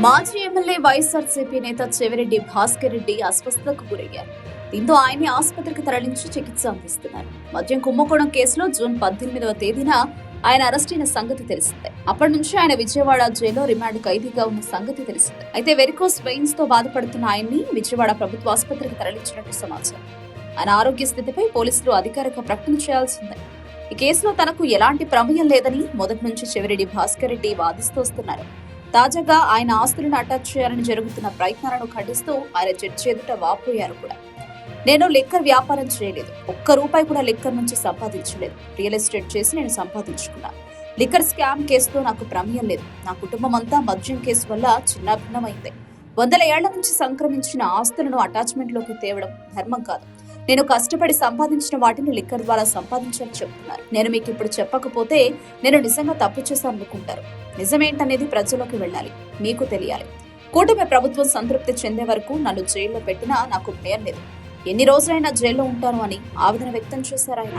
మాజీ ఎమ్మెల్యే వైఎస్ఆర్సీపీ నేత చెవిరెడ్డి భాస్కర్ రెడ్డి అస్వస్థతకు గురయ్యారు. దీంతో ఆయన్ని ఆసుపత్రికి తరలించి చికిత్స అందిస్తున్నారు. మద్యం కుంభకోణం కేసులో జూన్ 18వ తేదీన ఆయన అరెస్ట్ అయిన సంగతి తెలిసిందే. అప్పటి నుంచి ఆయన విజయవాడ జైల్లో రిమాండ్ ఖైదీగా ఉన్న సంగతి తెలిసిందే. అయితే వెరికోస్ వెయిన్స్ తో బాధపడుతున్న ఆయన్ని విజయవాడ ప్రభుత్వ ఆసుపత్రికి తరలించినట్టు సమాచారం. ఆయన ఆరోగ్య స్థితిపై పోలీసులు అధికారిక ప్రకటన చేయాల్సిందే. ఈ కేసులో తనకు ఎలాంటి ప్రమేయం లేదని మొదటి నుంచి చెవిరెడ్డి భాస్కర్ రెడ్డి వాదిస్తూ వస్తున్నారు. తాజాగా ఆయన ఆస్తులను అటాచ్ చేయాలని జరుగుతున్న ప్రయత్నాలను ఖండిస్తూ ఆయన జడ్జి ఎదుట వాపోయారు కూడా. నేను లిక్కర్ వ్యాపారం చేయలేదు, ₹1 కూడా లిక్కర్ నుంచి సంపాదించలేదు. రియల్ ఎస్టేట్ చేసి నేను సంపాదించుకున్నా. లిక్కర్ స్కామ్ కేసుతో నాకు ప్రమేయం లేదు. నా కుటుంబం అంతా మద్యం కేసు వల్ల చిన్నాభిన్నమైంది. 100 ఏళ్ల నుంచి సంక్రమించిన ఆస్తులను అటాచ్మెంట్ లోకి తేవడం ధర్మం కాదు. నేను కష్టపడి సంపాదించిన వాటిని లిక్కర్ ద్వారా సంపాదించాలని చెప్తున్నారు. నేను మీకు ఇప్పుడు చెప్పకపోతే నేను నిజంగా తప్పు చేశాను అనుకుంటారు. నిజమేంటనేది ప్రజల్లోకి వెళ్ళాలి, మీకు తెలియాలి. కూటమి ప్రభుత్వం సంతృప్తి చెందే వరకు నన్ను జైల్లో పెట్టినా నాకు భయం లేదు. ఎన్ని రోజులైనా జైల్లో ఉంటాను అని ఆవేదన వ్యక్తం చేశారు ఆయన.